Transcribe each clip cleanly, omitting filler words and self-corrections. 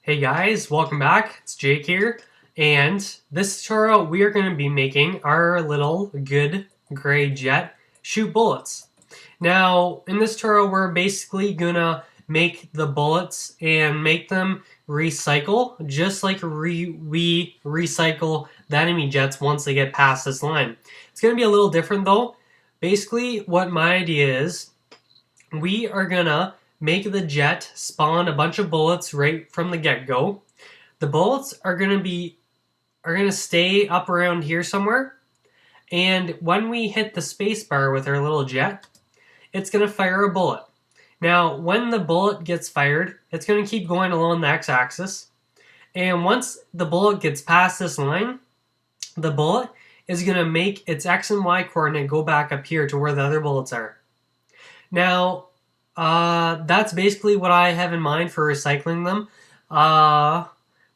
Hey guys, welcome back. It's Jake here, and this tutorial we are going to be making our little good gray jet shoot bullets. Now, in this tutorial we're basically going to make the bullets and make them recycle, just like we recycle the enemy jets once they get past this line. It's going to be a little different though. Basically, what my idea is, we are going to make the jet spawn a bunch of bullets right from the get-go. The bullets are going to stay up around here somewhere, and when we hit the space bar with our little jet, it's going to fire a bullet. Now, when the bullet gets fired, it's going to keep going along the x-axis, and once the bullet gets past this line, the bullet is going to make its x and y coordinate go back up here to where the other bullets are. Now, that's basically what I have in mind for recycling them.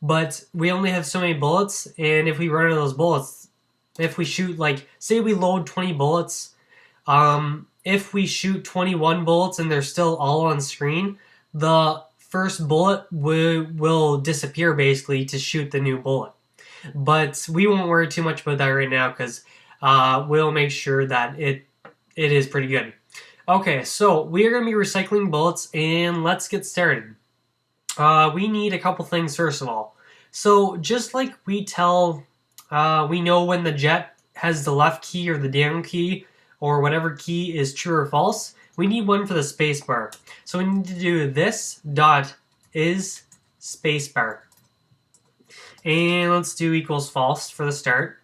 But we only have so many bullets, and if we run out of those bullets, if we shoot, like, say we load 20 bullets, if we shoot 21 bullets and they're still all on screen, the first bullet will disappear basically to shoot the new bullet. But we won't worry too much about that right now because we'll make sure that it is pretty good. Okay, so we are going to be recycling bullets, and let's get started. We need a couple things first of all. So just like we know when the jet has the left key or the down key or whatever key is true or false, we need one for the space bar. So we need to do this dot is spacebar. And let's do equals false for the start.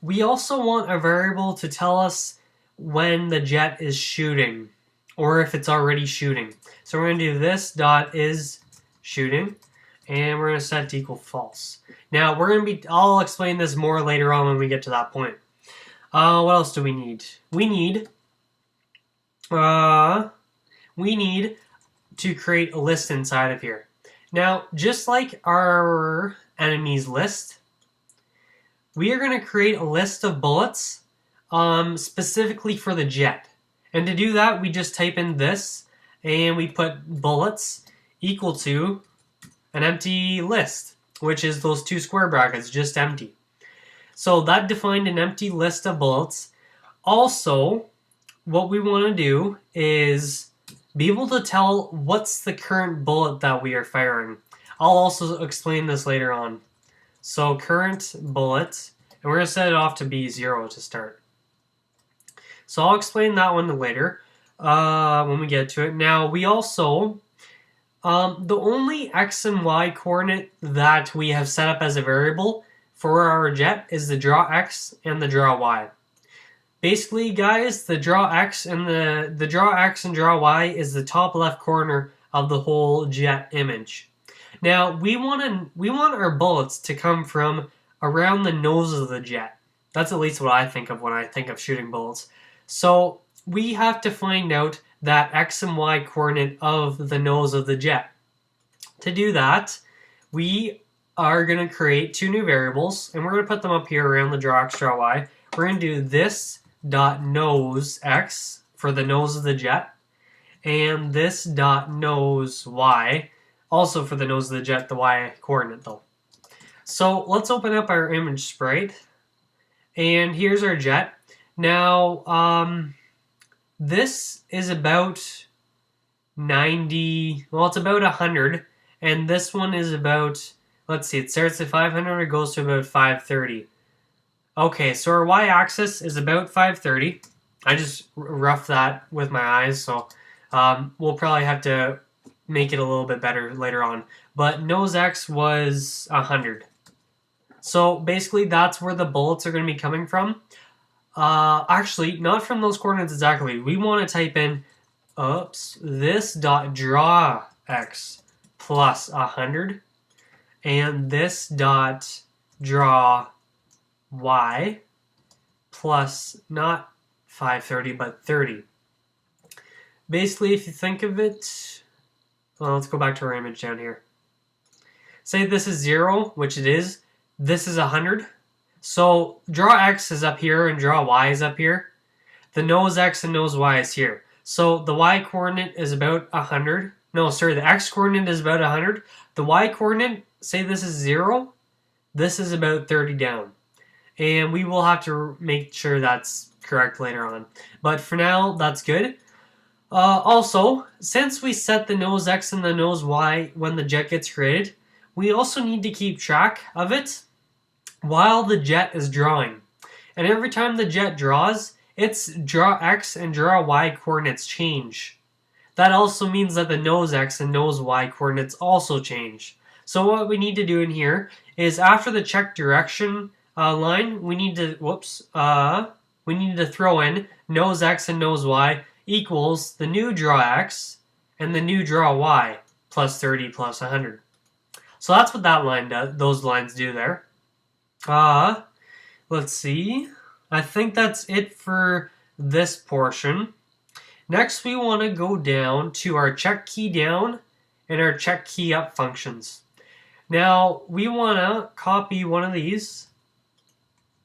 We also want a variable to tell us when the jet is shooting, or if it's already shooting. So we're going to do this dot is shooting, and we're going to set it to equal false. Now I'll explain this more later on when we get to that point. What else do we need? We need to create a list inside of here. Now, just like our enemies list, we are going to create a list of bullets specifically for the jet. And to do that, we just type in this, and we put bullets equal to an empty list, which is those two square brackets, just empty. So that defined an empty list of bullets. Also, what we want to do is be able to tell what's the current bullet that we are firing. I'll also explain this later on. So current bullet, and we're going to set it off to be 0 to start. So I'll explain that one later when we get to it. Now, we also, the only x and y coordinate that we have set up as a variable for our jet is the draw x and the draw y. Basically, guys, the draw x and the draw x and draw y is the top left corner of the whole jet image. Now, we want our bullets to come from around the nose of the jet. That's at least what I think of when I think of shooting bullets. So we have to find out that x and y coordinate of the nose of the jet. To do that, we are going to create two new variables, and we're going to put them up here around the draw x, draw y. We're going to do this dot nose x for the nose of the jet, and this dot nose y also for the nose of the jet, the y coordinate though. So let's open up our image sprite, and here's our jet. Now, this is about 90, well, it's about 100, and this one is about, let's see, it starts at 500, it goes to about 530. Okay, so our y-axis is about 530. I just roughed that with my eyes, so we'll probably have to make it a little bit better later on. But nose x was 100. So basically, that's where the bullets are going to be coming from. Actually, not from those coordinates exactly. We want to type in, this dot draw x plus 100, and this dot draw y plus not 530 but 30. Basically, if you think of it, well, let's go back to our image down here. Say this is 0, which it is. This is 100. So draw x is up here and draw y is up here. The nose x and nose y is here. So the y coordinate is about 100 no, sorry, the x coordinate is about 100. The y coordinate, say this is 0, this is about 30 down. And we will have to make sure that's correct later on. But for now, that's good. Also, since we set the nose X and the nose Y when the jet gets created, we also need to keep track of it while the jet is drawing. And every time the jet draws, its draw X and draw Y coordinates change. That also means that the nose X and nose Y coordinates also change. So what we need to do in here is after the check direction line, we need to throw in nose X and nose Y equals the new draw X and the new draw Y plus 30 plus 100. So that's what that line does. Those lines do there. Let's see. I think that's it for this portion. Next, we want to go down to our check key down and our check key up functions. Now, we want to copy one of these,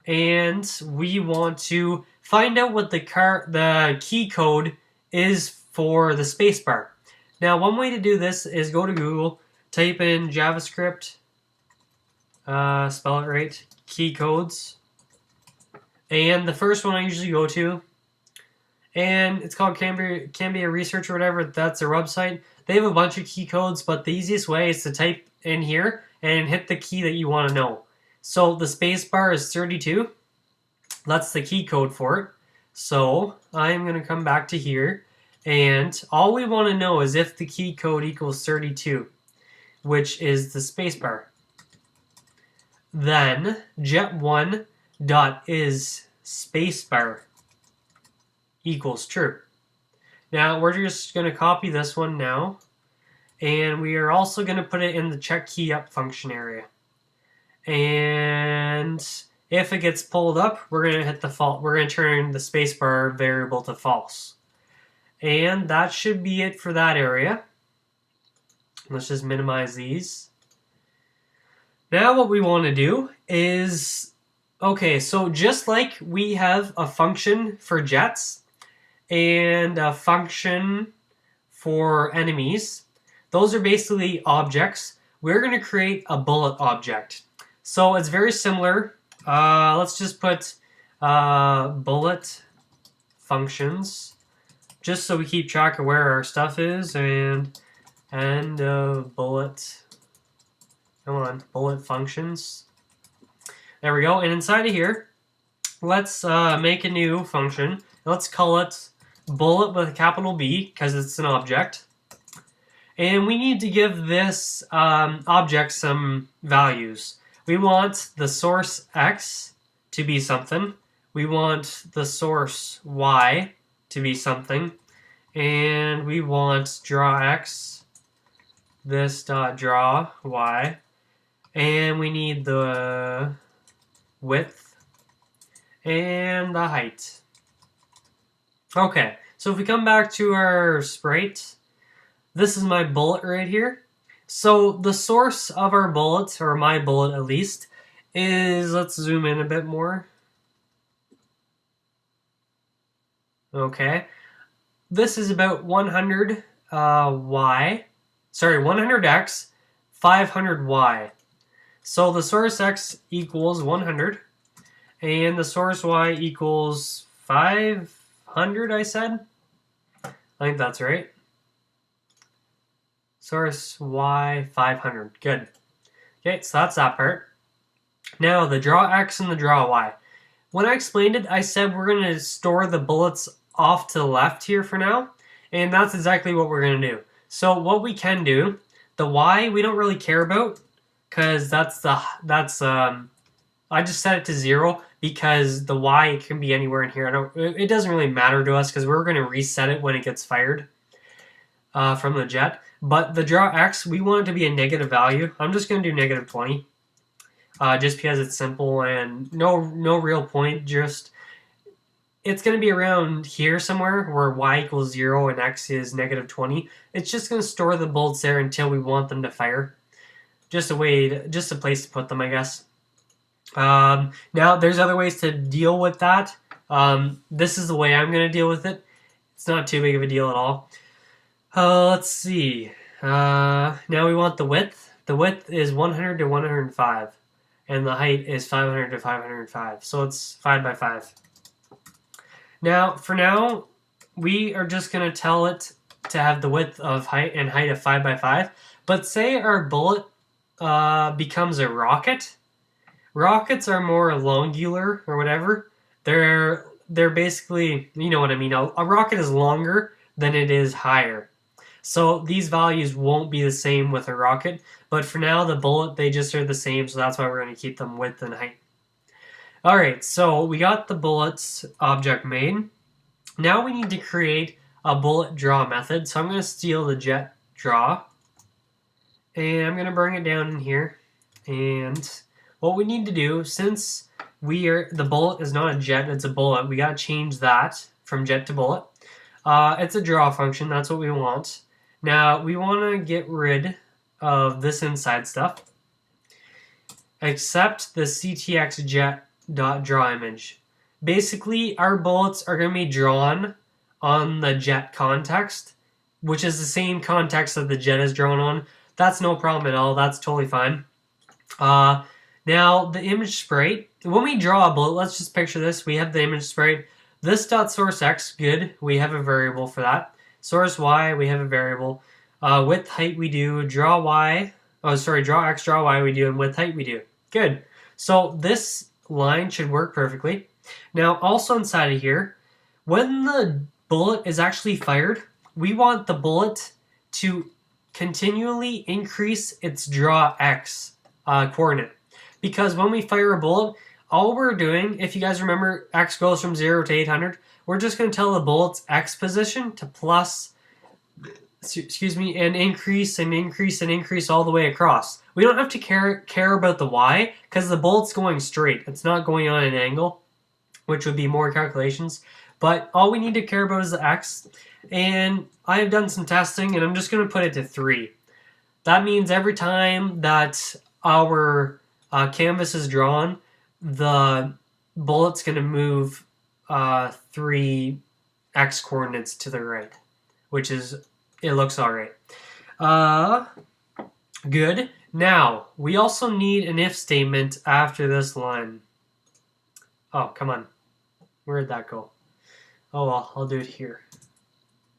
and we want to find out what the key code is for the spacebar. Now, one way to do this is go to Google, type in JavaScript, spell it right, key codes, and the first one I usually go to, and it's called Cambia Research or whatever. That's their website. They have a bunch of key codes, but the easiest way is to type in here and hit the key that you want to know. So the spacebar is 32. That's the key code for it. So I'm going to come back to here, and all we want to know is if the key code equals 32, which is the spacebar. Then jet1 dot is spacebar equals true. Now we're just going to copy this one now, and we are also going to put it in the check key up function area. And if it gets pulled up, we're going to hit the fault. We're going to turn the spacebar variable to false. And that should be it for that area. Let's just minimize these. Now what we want to do is, okay, so just like we have a function for jets and a function for enemies, those are basically objects. We're going to create a bullet object. So it's very similar. Let's just put bullet functions, just so we keep track of where our stuff is, and bullet. Come on, bullet functions. There we go. And inside of here, let's make a new function. Let's call it bullet with a capital B because it's an object. And we need to give this object some values. We want the source X to be something. We want the source Y to be something. And we want draw X, this dot draw Y. And we need the width and the height. Okay, so if we come back to our sprite, this is my bullet right here. So the source of our bullet, or my bullet at least, is, let's zoom in a bit more. Okay, this is about 100 100x, 500y. So the source x equals 100, and the source y equals 500, I said? I think that's right. Source y 500. Good. Okay, so that's that part. Now the draw x and the draw y. When I explained it, I said we're going to store the bullets off to the left here for now, and that's exactly what we're going to do. So what we can do, the y we don't really care about, because I just set it to 0 because the y can be anywhere in here. It doesn't really matter to us because we're going to reset it when it gets fired from the jet. But the draw x, we want it to be a negative value. I'm just going to do negative 20, just because it's simple and no real point. Just it's going to be around here somewhere where y equals 0 and x is negative 20. It's just going to store the bullets there until we want them to fire. Just a place to put them, I guess. Now, there's other ways to deal with that. This is the way I'm going to deal with it. It's not too big of a deal at all. Let's see. Now we want the width. The width is 100 to 105, and the height is 500 to 505. So it's 5 by 5. Now, for now, we are just going to tell it to have the width of height and height of 5 by 5. But say our bullet becomes a rocket. Rockets are more longular or whatever. They're basically, you know what I mean. A rocket is longer than it is higher. So these values won't be the same with a rocket. But for now, the bullet, they just are the same. So that's why we're going to keep them width and height. Alright, so we got the bullets object made. Now we need to create a bullet draw method. So I'm going to steal the jet draw. And I'm going to bring it down in here. And what we need to do, since the bullet is not a jet, it's a bullet, we got to change that from jet to bullet. It's a draw function, that's what we want. Now, we want to get rid of this inside stuff, except the ctx jet.draw image. Basically, our bullets are going to be drawn on the jet context, which is the same context that the jet is drawn on. That's no problem at all. That's totally fine. Now, the image sprite, when we draw a bullet, let's just picture this. We have the image sprite. This.sourceX, good. We have a variable for that. Source Y, we have a variable. Width, height, we do. Draw Y, draw X, draw Y, we do. And width, height, we do. Good. So this line should work perfectly. Now, also inside of here, when the bullet is actually fired, we want the bullet to continually increase its draw X coordinate. Because when we fire a bullet, all we're doing, if you guys remember, X goes from 0 to 800, we're just going to tell the bullet's X position to plus, and increase and increase and increase all the way across. We don't have to care about the Y, because the bullet's going straight. It's not going on an angle, which would be more calculations. But all we need to care about is the X. And I have done some testing, and I'm just going to put it to 3. That means every time that our canvas is drawn, the bullet's going to move 3 X coordinates to the right, which is, it looks all right. Good. Now, we also need an if statement after this line. Oh, come on. Where'd that go? Oh, well, I'll do it here.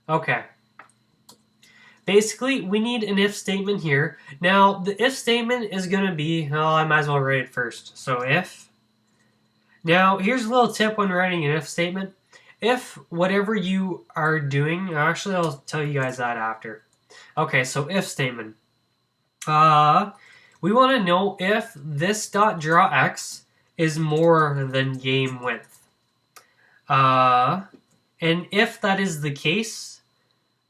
Okay. Basically, we need an if statement here. Now, the if statement is going to be, oh, I might as well write it first. So, if. Now, here's a little tip when writing an if statement. If whatever you are doing, actually, I'll tell you guys that after. Okay, so if statement. We want to know if this.drawX is more than game width. And if that is the case,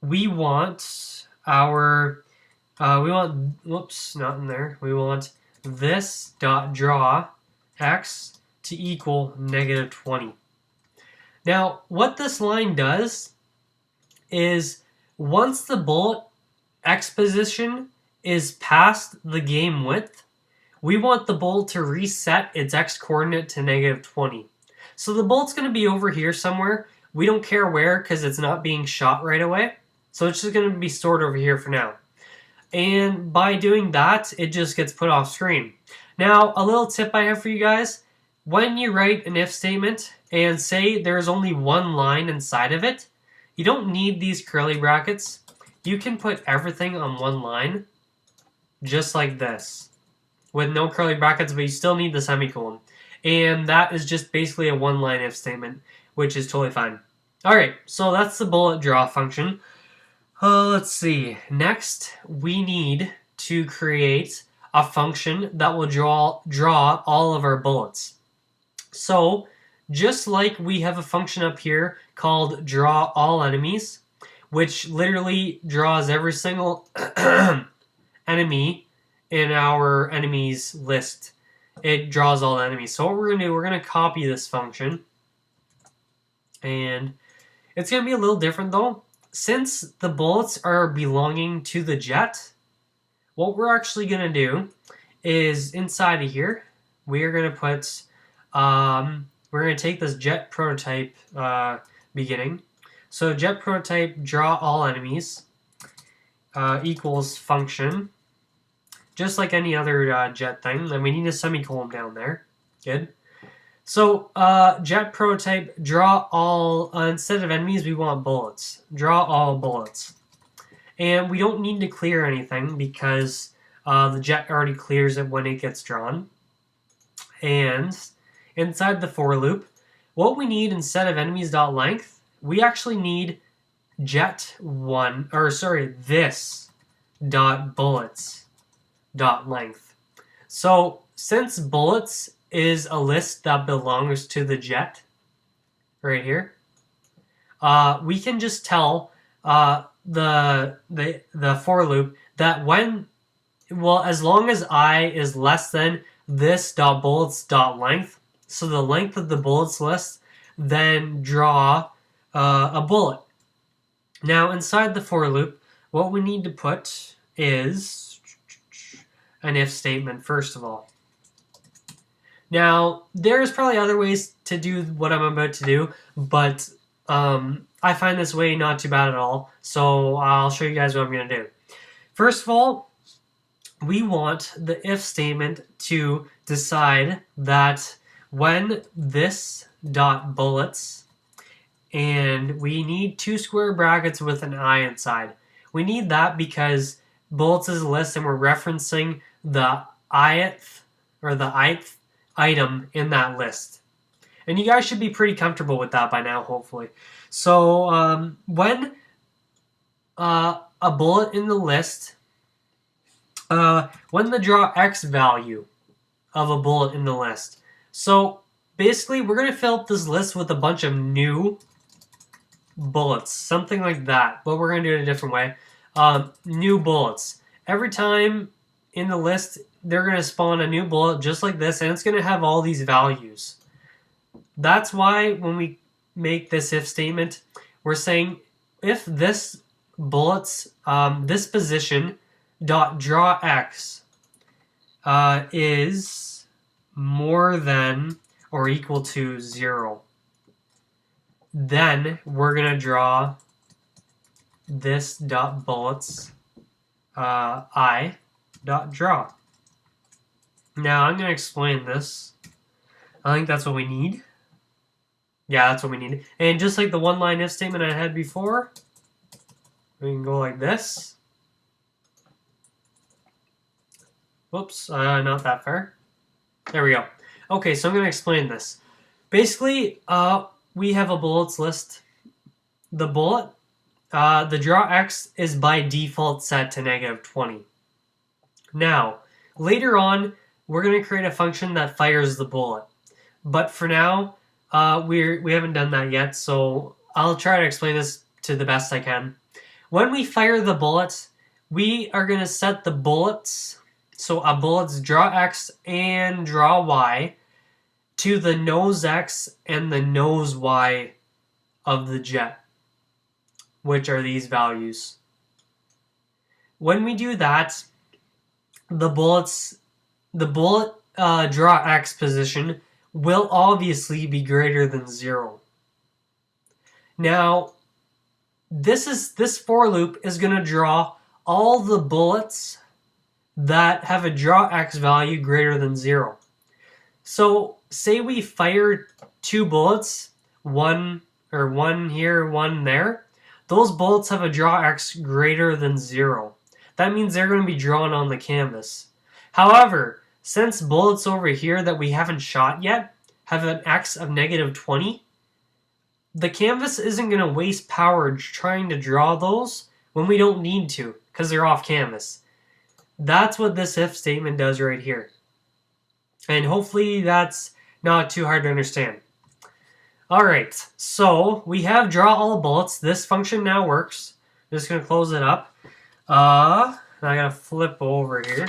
we want our, whoops, not in there. We want this.drawX to equal -20. Now, what this line does is once the bullet X position is past the game width, we want the bullet to reset its X coordinate to -20. So the bullet's going to be over here somewhere. We don't care where because it's not being shot right away. So it's just going to be stored over here for now. And by doing that, it just gets put off screen. Now, a little tip I have for you guys. When you write an if statement and say there's only one line inside of it, you don't need these curly brackets. You can put everything on one line, just like this, with no curly brackets, but you still need the semicolon. And that is just basically a one-line if statement, which is totally fine. Alright, so that's the bullet draw function. Let's see. Next, we need to create a function that will draw all of our bullets. So, just like we have a function up here called draw all enemies, which literally draws every single enemy in our enemies list. It draws all the enemies. So what we're going to do, we're going to copy this function. And it's going to be a little different though. Since the bullets are belonging to the jet, what we're actually going to do is inside of here, we are going to put, we're going to take this jet prototype beginning. So jet prototype, draw all enemies. equals function, just like any other jet thing. Then we need a semicolon down there. Good. So jet prototype, draw all, instead of enemies, we want bullets. Draw all bullets. And we don't need to clear anything because the jet already clears it when it gets drawn. And inside the for loop, what we need instead of enemies.length, we actually need this dot bullets dot length. So since bullets is a list that belongs to the jet right here, we can just tell the for loop that as long as I is less than this dot bullets dot length, so the length of the bullets list, then draw a bullet. Now inside the for loop, what we need to put is an if statement first of all. Now there's probably other ways to do what I'm about to do, but I find this way not too bad at all, so I'll show you guys what I'm going to do. First of all, we want the if statement to decide that when this dot bullets, and we need 2 square brackets with an I inside. We need that because bullets is a list and we're referencing the ith item in that list. And you guys should be pretty comfortable with that by now, hopefully. So when a bullet in the list, when the draw X value of a bullet in the list. So basically, we're going to fill up this list with a bunch of new bullets, something like that. But we're going to do it a different way. New bullets. Every time in the list, they're going to spawn a new bullet just like this, and it's going to have all these values. That's why when we make this if statement, we're saying if this bullets, this position dot draw X is more than or equal to 0, then we're going to draw this dot bullets I dot draw. Now I'm going to explain this. I think that's what we need. Yeah, that's what we need. And just like the one line if statement I had before, we can go like this. Whoops, not that far. There we go. Okay, so I'm going to explain this. Basically, we have a bullets list. The bullet, the draw X is by default set to -20. Now, later on, we're going to create a function that fires the bullet. But for now, we haven't done that yet, so I'll try to explain this to the best I can. When we fire the bullet, we are going to set the bullets, so a bullet's draw X and draw Y, to the nose X and the nose Y of the jet, which are these values. When we do that, the bullet draw X position will obviously be greater than 0. Now, this for loop is going to draw all the bullets that have a draw X value greater than 0. So, say we fire 2 bullets, one here, one there. Those bullets have a draw X greater than 0. That means they're going to be drawn on the canvas. However, since bullets over here that we haven't shot yet have an X of -20, the canvas isn't going to waste power trying to draw those when we don't need to because they're off canvas. That's what this if statement does right here. And hopefully that's not too hard to understand. Alright, so we have draw all bullets. This function now works. I'm just going to close it up. Now I got to flip over here.